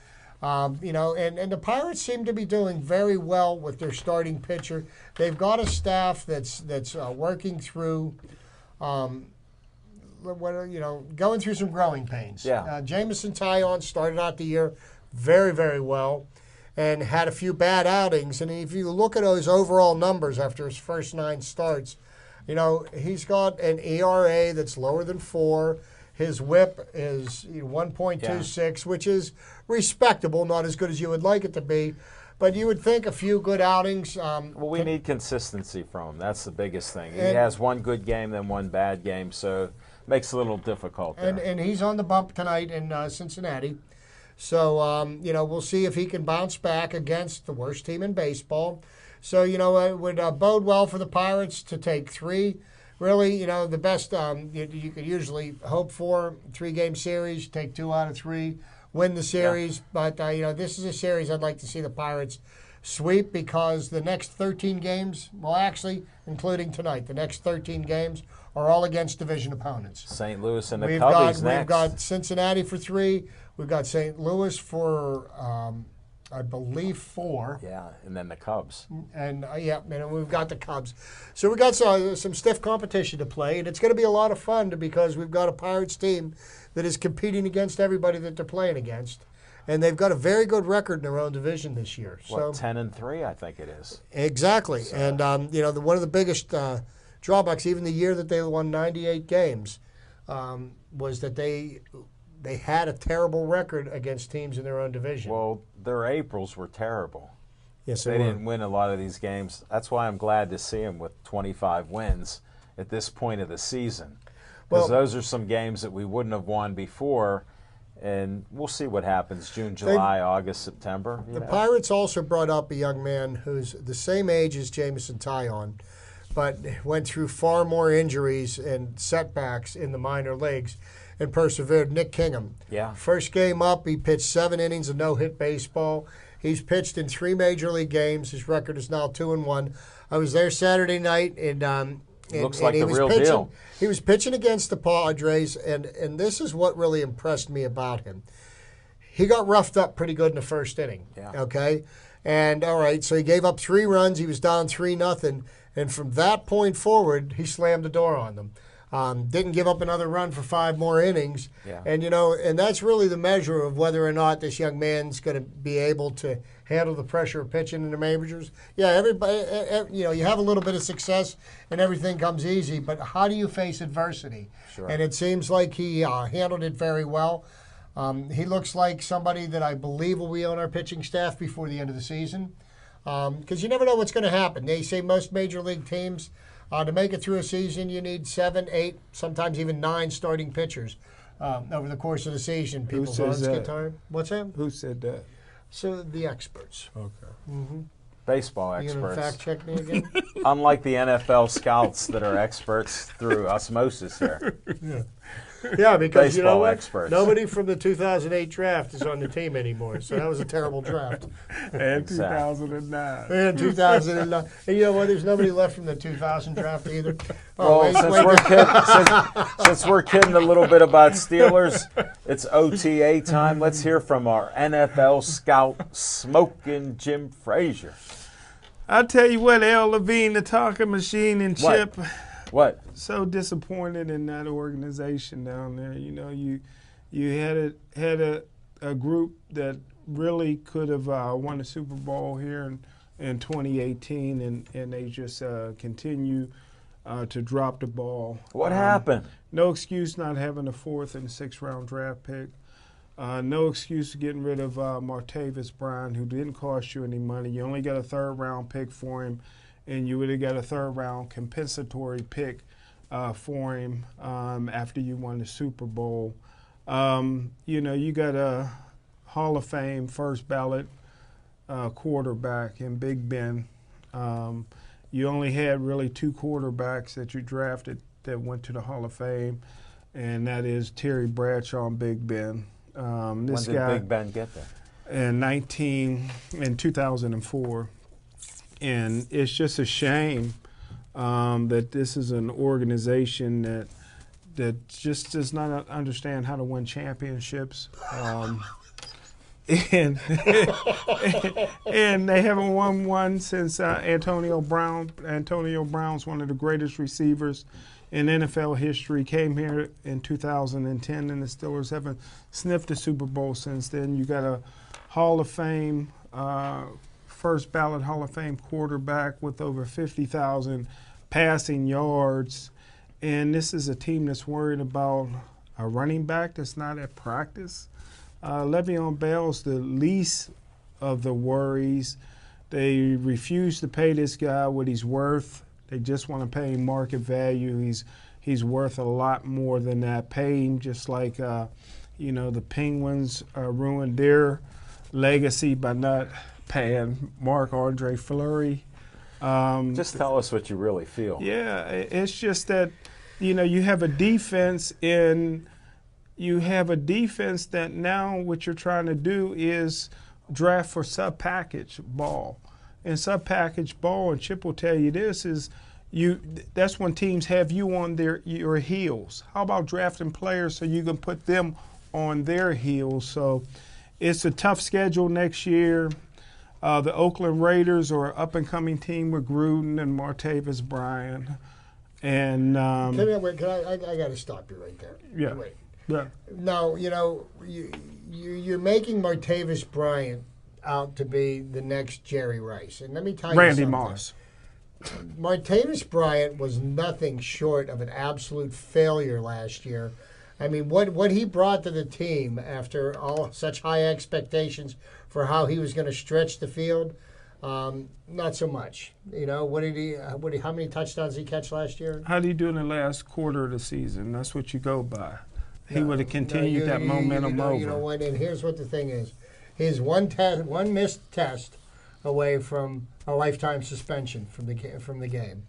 And the Pirates seem to be doing very well with their starting pitcher. They've got a staff that's working through, going through some growing pains. Yeah. Jameson Taillon started out the year very, very well, and had a few bad outings. And if you look at those overall numbers after his first 9 starts, he's got an ERA that's lower than 4. His WHIP is 1.26, which is respectable, not as good as you would like it to be. But you would think a few good outings. We need consistency from him. That's the biggest thing. He has one good game, then one bad game, so it makes it a little difficult there. And he's on the bump tonight in Cincinnati. So, we'll see if he can bounce back against the worst team in baseball. So, it would bode well for the Pirates to take 3. Really, the best you could usually hope for, 3-game series, take 2 out of 3, win the series. Yeah. But, this is a series I'd like to see the Pirates sweep, because the next 13 games, well, actually, including tonight, the next 13 games are all against division opponents. St. Louis and the Cubbies next. We've got Cincinnati for 3. We've got St. Louis for, I believe, 4. Yeah, and then the Cubs. And we've got the Cubs. So we've got some stiff competition to play, and it's going to be a lot of fun because we've got a Pirates team that is competing against everybody that they're playing against. And they've got a very good record in their own division this year. What, 10-3, I think it is. Exactly. So. And, one of the biggest drawbacks, even the year that they won 98 games, was that they had a terrible record against teams in their own division. Well, their Aprils were terrible. Yes, they didn't win a lot of these games. That's why I'm glad to see them with 25 wins at this point of the season? Well- Because those are some games that we wouldn't have won before, and we'll see what happens June, July, August, September. The Pirates also brought up a young man who's the same age as Jameson Taillon, but went through far more injuries and setbacks in the minor leagues and persevered. Nick Kingham. Yeah. First game up, he pitched 7 innings of no-hit baseball. He's pitched in 3 major league games. His record is now 2-1. I was there Saturday night, and Looks like he the was real pitching, deal. He was pitching against the Padres, and this is what really impressed me about him. He got roughed up pretty good in the first inning. Yeah. Okay? And, all right, so he gave up 3 runs. He was down 3-0. And from that point forward, he slammed the door on them. Didn't give up another run for 5 more innings. Yeah. And, and that's really the measure of whether or not this young man's going to be able to handle the pressure of pitching in the majors. Yeah, everybody, you have a little bit of success and everything comes easy, but how do you face adversity? Sure. And it seems like he handled it very well. He looks like somebody that I believe will be on our pitching staff before the end of the season. Because you never know what's going to happen. They say most major league teams, to make it through a season, you need 7, 8, sometimes even 9 starting pitchers over the course of the season. People's says arms that? get tired. What's that? Who said that? So the experts. Okay. Baseball You going to experts. fact check me again? Unlike the NFL scouts that are experts through osmosis here. Yeah, because you know Baseball what? experts. Nobody from the 2008 draft is on the team anymore. So that was a terrible draft. And Exactly. 2009. And 2009. And you know what? There's nobody left from the 2000 draft either. Well, wait, since wait. we're kidding a little bit about Steelers, it's OTA time. Let's hear from our NFL scout, Smoking Jim Frazier. I'll tell you what, Al Levine, the talking machine, and What? Chip, What? so disappointed in that organization down there. You had a group that really could have won the Super Bowl here in 2018, and they just continue to drop the ball. What happened? No excuse not having a 4th and 6th round draft pick. No excuse getting rid of Martavis Bryant, who didn't cost you any money. You only got a 3rd round pick for him, and you would have got a 3rd round compensatory pick for him after you won the Super Bowl. You got a Hall of Fame first ballot quarterback in Big Ben. You only had really 2 quarterbacks that you drafted that went to the Hall of Fame, and that is Terry Bradshaw and Big Ben. When This did guy Big Ben get there? in 2004, and it's just a shame that this is an organization that just does not understand how to win championships. And they haven't won one since Antonio Brown. Antonio Brown's one of the greatest receivers in NFL history. Came here in 2010, and the Steelers haven't sniffed the Super Bowl since then. You got a Hall of Fame, first ballot Hall of Fame quarterback with over 50,000 passing yards, and this is a team that's worried about a running back that's not at practice. Le'Veon Bell's the least of the worries. They refuse to pay this guy what he's worth. They just want to pay him market value. He's worth a lot more than that. Pay him just like the Penguins ruined their legacy by not paying Marc-Andre Fleury. Just tell us what you really feel. Yeah, it's just that you have a defense that now what you're trying to do is draft for sub-package ball. And sub-package ball, and Chip will tell you this, is that's when teams have you on your heels. How about drafting players so you can put them on their heels? So it's a tough schedule next year. The Oakland Raiders are an up-and-coming team with Gruden and Martavis Bryant. And I got to stop you right there. Yeah. Wait. Yeah. Now, you're making Martavis Bryant out to be the next Jerry Rice. And let me tell you Randy something. Moss. Martavis Bryant was nothing short of an absolute failure last year. I mean, what he brought to the team after all such high expectations for how he was going to stretch the field, Not so much. You know, how many touchdowns did he catch last year? How did he do in the last quarter of the season? That's what you go by. He would have continued that momentum over. You know what? And here's what the thing is: he's one missed test away from a lifetime suspension from the game.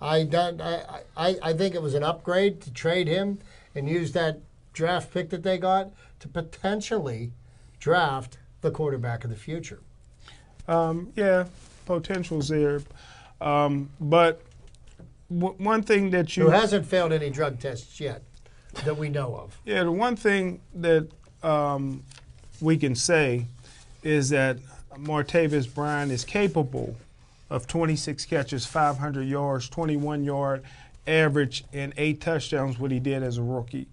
I think it was an upgrade to trade him and use that draft pick that they got to potentially draft the quarterback of the future. Yeah, potential's there. But one thing that who hasn't failed any drug tests yet that we know of. Yeah, the one thing that we can say is that Martavis Bryant is capable of 26 catches, 500 yards, 21-yard average, and 8 touchdowns, what he did as a rookie.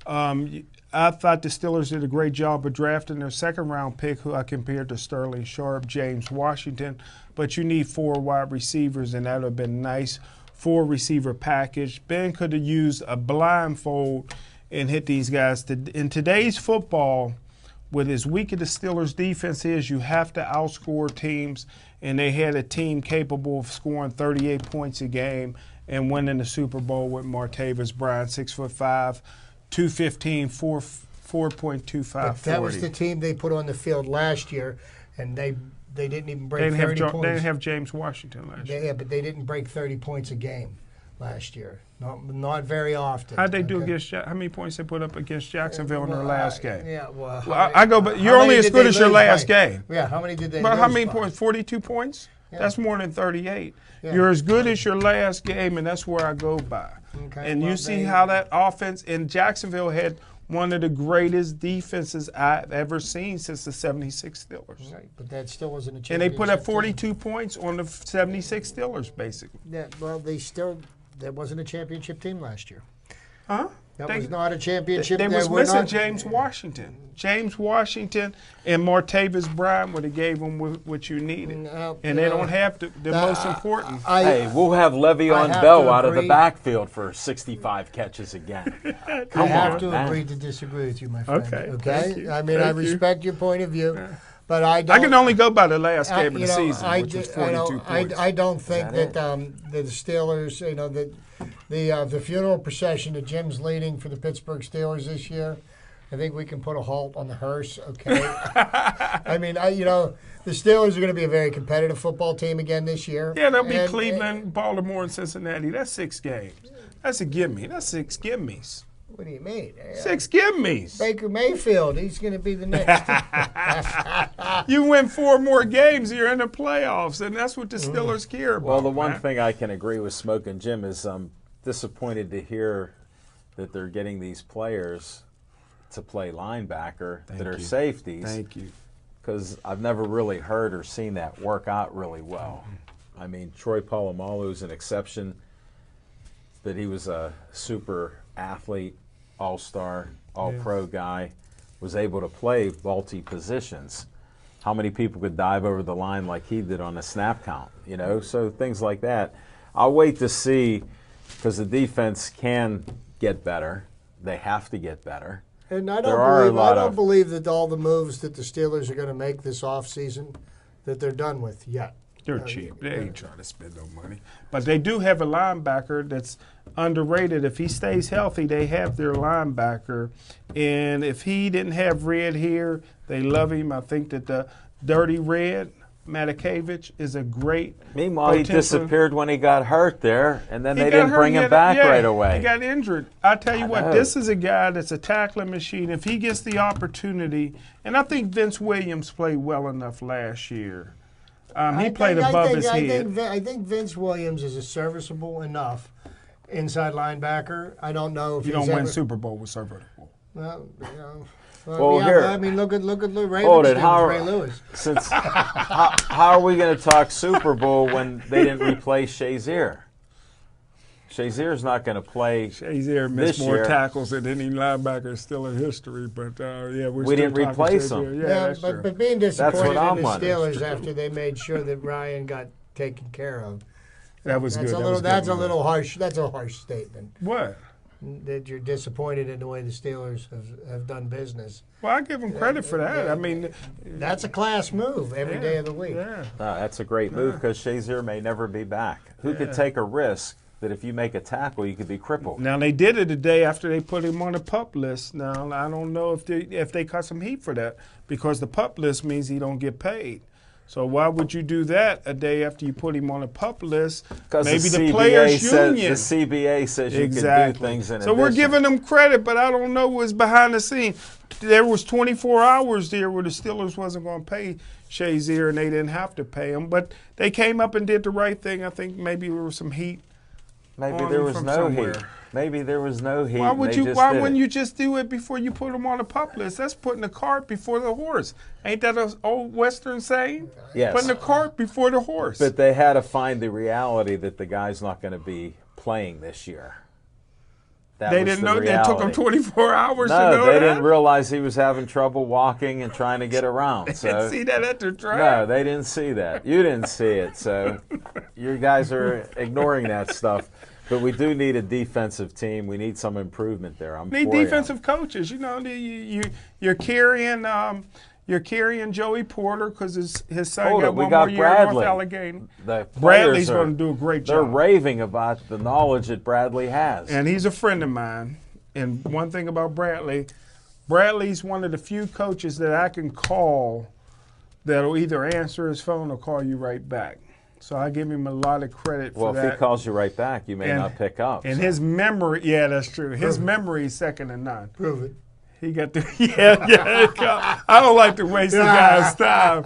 I thought the Steelers did a great job of drafting their second-round pick, who I compared to Sterling Sharp, James Washington. But you need 4 wide receivers, and that would have been nice. 4-receiver package. Ben could have used a blindfold and hit these guys. In today's football, with as weak as the Steelers' defense is, you have to outscore teams, and they had a team capable of scoring 38 points a game and winning the Super Bowl with Martavis Bryant, 6'5", 215, 4.25. But that was the team they put on the field last year, and they didn't even break 30 points. They didn't have James Washington last year. Yeah, but they didn't break 30 points a game last year. Not very often. How'd they do against? How many points they put up against Jacksonville in their last game? Yeah, well, I go, but you're only as good as your last game. Yeah, how many did they? But how many points? 42 points. Yeah. That's more than 38. Yeah. You're as good as your last game, and that's where I go by. Okay, and you see how that offense in Jacksonville had one of the greatest defenses I've ever seen since the 76 Steelers. Right, but that still wasn't a championship. And they put up 42 points on the 76 Steelers, basically. Yeah, well, that wasn't a championship team last year. Huh? That was not a championship. They was missing James Washington. James Washington and Martavis Bryant would have gave them what you needed. And they don't have the most important. Hey, we'll have Le'Veon Bell out of the backfield for 65 catches again. I have to agree to disagree with you, my friend. Okay? I mean, I respect your point of view. But I can only go by the last game of the season, which was 42 points. I don't think that the Steelers, the funeral procession that Jim's leading for the Pittsburgh Steelers this year, I think we can put a halt on the hearse. Okay. I mean, the Steelers are going to be a very competitive football team again this year. Yeah, they'll be Cleveland, Baltimore, and Cincinnati. That's 6 games. That's a gimme. That's 6 gimmies. What do you mean? 6 gimmies. Baker Mayfield, he's going to be the next. You win 4 more games, you're in the playoffs, and that's what the Steelers care about. Well, the one thing I can agree with Smoke and Jim is I'm disappointed to hear that they're getting these players to play linebacker that are safeties. Thank you. Because I've never really heard or seen that work out really well. I mean, Troy Polamalu is an exception, that he was a super athlete, all-star, all-pro guy, was able to play multi-positions. How many people could dive over the line like he did on a snap count, So things like that. I'll wait to see, because the defense can get better. They have to get better. And I don't believe that all the moves that the Steelers are going to make this offseason that they're done with yet. They're cheap. They ain't trying to spend no money. But they do have a linebacker that's underrated. If he stays healthy, they have their linebacker. And if he didn't have Red here, they love him. I think that the Dirty Red, Matakevich, is a great Meanwhile, he disappeared when he got hurt there, and then they didn't bring him back right away. He got injured. I tell you what, this is a guy that's a tackling machine. If he gets the opportunity, and I think Vince Williams played well enough last year. He played above his head. I think Vince Williams is a serviceable enough inside linebacker. I don't know if you don't win Super Bowl with serviceable. Well, here. I mean, look at Ray Lewis. How are we going to talk Super Bowl when they didn't replace Shazier? Shazier's not going to play. Shazier missed more tackles than any linebacker still in history, but we didn't replace him. But being disappointed in the Steelers after they made sure that Ryan got taken care of. That was good. That's a little harsh. That's a harsh statement. What? that you're disappointed in the way the Steelers have done business. Well, I give them credit for that. I mean, that's a class move every day of the week. Yeah. That's a great move because Shazier may never be back. Who could take a risk that if you make a tackle, you could be crippled? Now they did it the day after they put him on the PUP list. Now I don't know if they cut some heat for that because the PUP list means he don't get paid. So why would you do that a day after you put him on a PUP list? Because maybe the players' CBA union. The CBA says you Exactly. can do things in So we're giving them credit, but I don't know what's behind the scene. There was 24 hours there where the Steelers wasn't going to pay Shazier and they didn't have to pay him. But they came up and did the right thing. I think maybe there was some heat. Maybe there was no heat. Maybe there was no heat. Why wouldn't you just do it before you put them on the PUP list? That's putting the cart before the horse. Ain't that an old Western saying? Yes. Putting the cart before the horse. But they had to find the reality that the guy's not going to be playing this year. They didn't know that. It took them 24 hours to know No, they that? didn't realize he was having trouble walking and trying to get around. They So didn't see that at the track? no, they didn't see that. You didn't see it. So you guys are ignoring that stuff. But we do need a defensive team. We need some improvement there. I'm Need for you. defensive coaches. You know, you're carrying Joey Porter because his son Hold got it, we one got more year at Bradley. North Allegheny. The Bradley's players are- going to do a great They're job. raving about the knowledge that Bradley has. And he's a friend of mine. And one thing about Bradley, Bradley's one of the few coaches that I can call that'll either answer his phone or call you right back. So I give him a lot of credit well, for if that. he calls you right back, you may not pick up. And so. his memory, yeah, that's true. His memory is second to none. Prove it. He got the I don't like to waste the guy's time,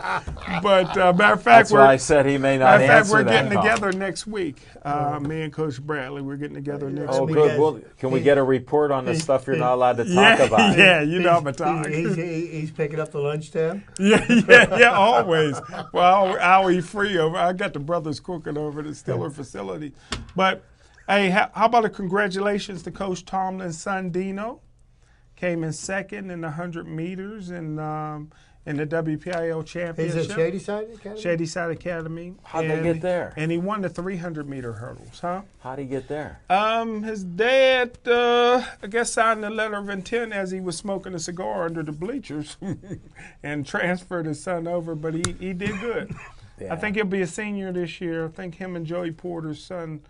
but matter of fact, That's why I said he may not answer we're that getting call. together next week. Me and Coach Bradley, we're getting together next Oh, week. good. Well, can we get a report on the stuff you're not allowed to talk about? Yeah, you know I'm a talk. He's picking up the lunch tab. Yeah, always. Well, I'll eat free over. I got the brothers cooking over the Stiller facility. But hey, how about a congratulations to Coach Tomlin's son Dino? Came in second in the 100 meters in the WPIL championship. He's at Shadyside Academy? Shadyside Academy. How'd they get there? And he won the 300-meter hurdles, huh? How'd he get there? His dad, I guess, signed a letter of intent as he was smoking a cigar under the bleachers and transferred his son over, but he did good. Yeah. I think he'll be a senior this year. I think him and Joey Porter's son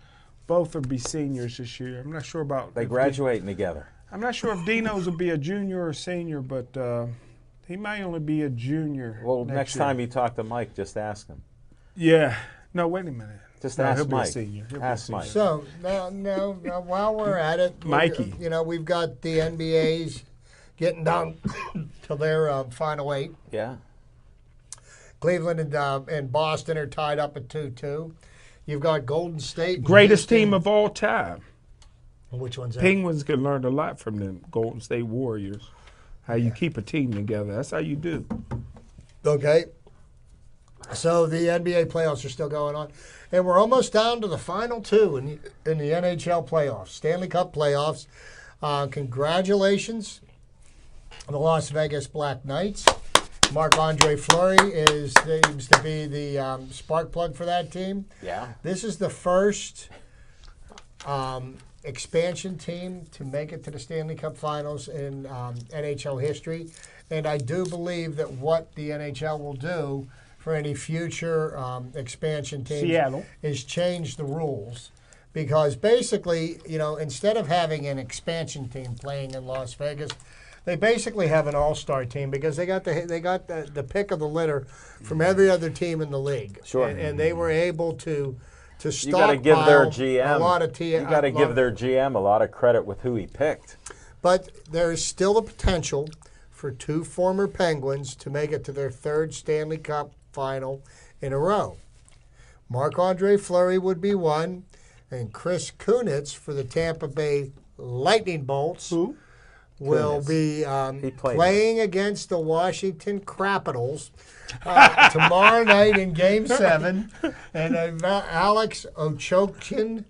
both will be seniors this year. I'm not sure about They graduating together. I'm not sure if Dino's will be a junior or senior, but he may only be a junior. Well, next year. time you talk to Mike, just ask him. Yeah. No, wait a minute. Just No, ask he'll Mike. Be a senior. He'll be a Ask senior. Mike. So now, while we're at it, Mikey. we've got the NBA's getting down to their final 8. Yeah. Cleveland and Boston are tied up at 2-2. You've got Golden State. and Greatest Houston. team of all time. Which one's that? Penguins can learn a lot from them Golden State Warriors. How you keep a team together. That's how you do. Okay. So the NBA playoffs are still going on. And we're almost down to the final 2 in the NHL playoffs, Stanley Cup playoffs. Congratulations on the Las Vegas Black Knights. Marc-Andre Fleury seems to be the spark plug for that team. Yeah. This is the first expansion team to make it to the Stanley Cup Finals in NHL history. And I do believe that what the NHL will do for any future expansion teams Seattle. is change the rules. Because basically, instead of having an expansion team playing in Las Vegas, they basically have an all-star team because they got the pick of the litter from every other team in the league. Sure. And they were able to You got to give their stockpile GM a lot of You got to give their GM a lot of credit with who he picked. But there is still the potential for 2 former Penguins to make it to their 3rd Stanley Cup final in a row. Marc-Andre Fleury would be one, and Chris Kunitz for the Tampa Bay Lightning Bolts will be playing against the Washington Capitals tomorrow night in Game 7. And Alex Ovechkin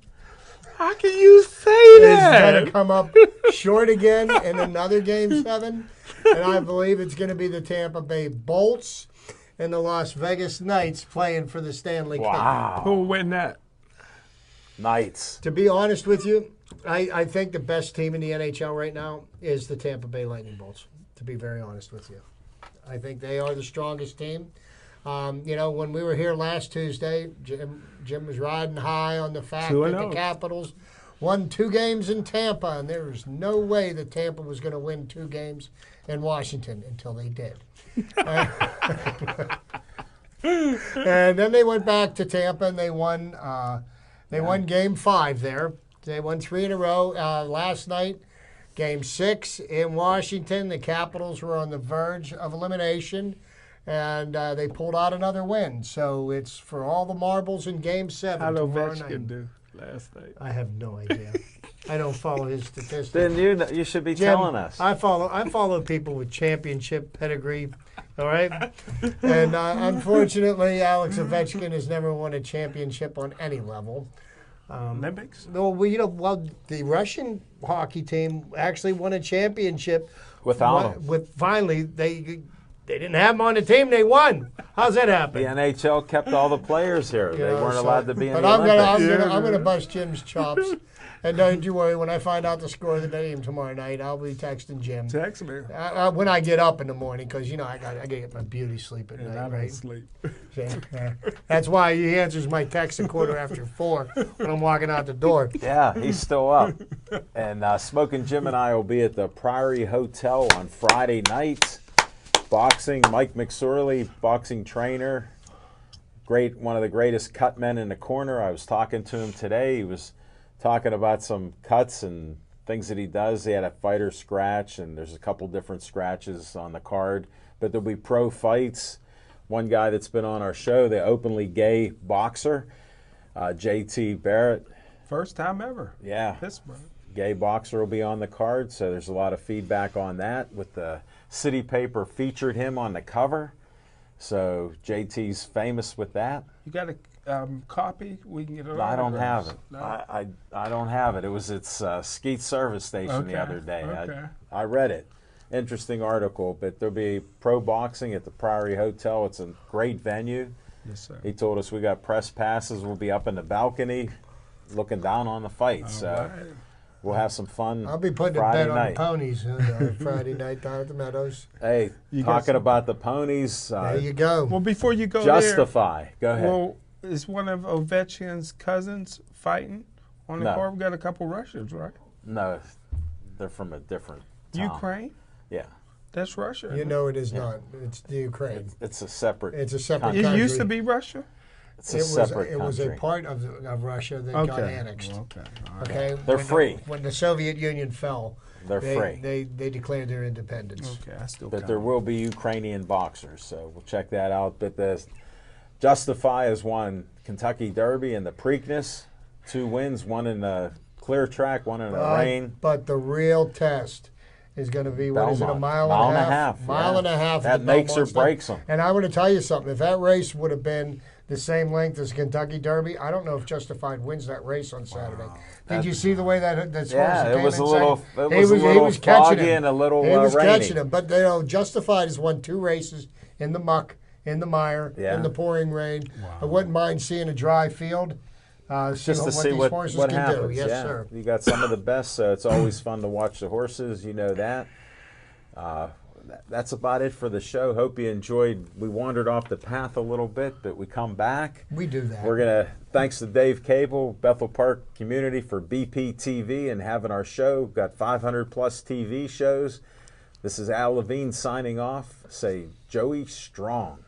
How can you say is that? going to come up short again in another Game 7. And I believe it's going to be the Tampa Bay Bolts and the Las Vegas Knights playing for the Stanley Cup. Who will win that? Knights. To be honest with you, I think the best team in the NHL right now is the Tampa Bay Lightning Bolts, to be very honest with you. I think they are the strongest team. You know, when we were here last Tuesday, Jim was riding high on the fact that the Capitals won 2 games in Tampa, and there was no way that Tampa was going to win 2 games in Washington until they did. And then they went back to Tampa and they won. They won Game 5 there. They won 3 in a row. Last night, Game 6 in Washington, the Capitals were on the verge of elimination, and they pulled out another win. So it's for all the marbles in Game 7 How did tomorrow Ovechkin night. do last night? I have no idea. I don't follow his statistics. Then you should be Jim, telling us. I follow people with championship pedigree, all right? And unfortunately, Alex Ovechkin has never won a championship on any level. Olympics? No, well, the Russian hockey team actually won a championship. Without him. With finally, they didn't have him on the team. They won. How's that happen? The NHL kept all the players here. You They know, weren't so- allowed to be in but the I'm Olympics. gonna bust Jim's chops. And don't you worry, when I find out the score of the game tomorrow night, I'll be texting Jim. Text me. When I get up in the morning, because, you know, I gotta get my beauty sleep at And night, I don't right? sleep. See? That's why he answers my text at 4:15 when I'm walking out the door. Yeah, he's still up. And Smoking Jim and I will be at the Priory Hotel on Friday night. Boxing, Mike McSorley, boxing trainer. One of the greatest cut men in the corner. I was talking to him today. He was talking about some cuts and things that he does. He had a fighter scratch, and there's a couple different scratches on the card. But there'll be pro fights. One guy that's been on our show, the openly gay boxer, JT Barrett. First time ever. Yeah. Pittsburgh. Gay boxer will be on the card, so there's a lot of feedback on that. With the City Paper featured him on the cover, so JT's famous with that. You got a copy? We can get it. I don't have it. No. I don't have it. It was at Skeet Service Station Okay, the other day. okay. I read it. Interesting article, but there'll be pro boxing at the Priory Hotel. It's a great venue. Yes, sir. He told us we got press passes. We'll be up in the balcony looking down on the fight. So Right. we'll have some fun. I'll be putting a Friday bet on night. the ponies Friday night down at the Meadows. Hey, You got talking some- about the ponies, There you go. Well, before you go Justify. Go there, ahead. well, is one of Ovechkin's cousins fighting on the No. court? We got a couple Russians, right? No, they're from a different town. Ukraine? Yeah, That's Russia. You know it is not. It's the Ukraine. it's a separate. It's a separate it country. used to be Russia? It's a separate it was a country. part of Russia that got annexed. Okay. All right. Okay, They're when free. When the Soviet Union fell, They're free. They declared their independence. Okay, I still But count. there will be Ukrainian boxers, so we'll check that out. But the Justify has won Kentucky Derby and the Preakness, 2 wins, one in the clear track, one in the rain. But the real test is going to be, what is it, a Belmont. mile and a half? Mile yeah. and a half. That at the makes or Belmont Stakes. breaks them. And I want to tell you something. If that race would have been the same length as Kentucky Derby, I don't know if Justified wins that race on Saturday. Did you see the way that horse Yeah, it came was in a little- second? it was a little was catching foggy him. and a little, He was rainy. catching him. But you know, Justified has won 2 races in the muck, in the mire, Yeah. in the pouring rain. I wouldn't mind seeing a dry field. Just to what see these what horses can happens. do. Yes, yeah. sir. You got some of the best, so it's always fun to watch the horses. You know that. That's about it for the show. Hope you enjoyed. We wandered off the path a little bit, but we come back. We do that. We're going to, thanks to Dave Cable, Bethel Park Community for BPTV and having our show. Got 500 plus TV shows. This is Al Levine signing off. Say, Joey Strong.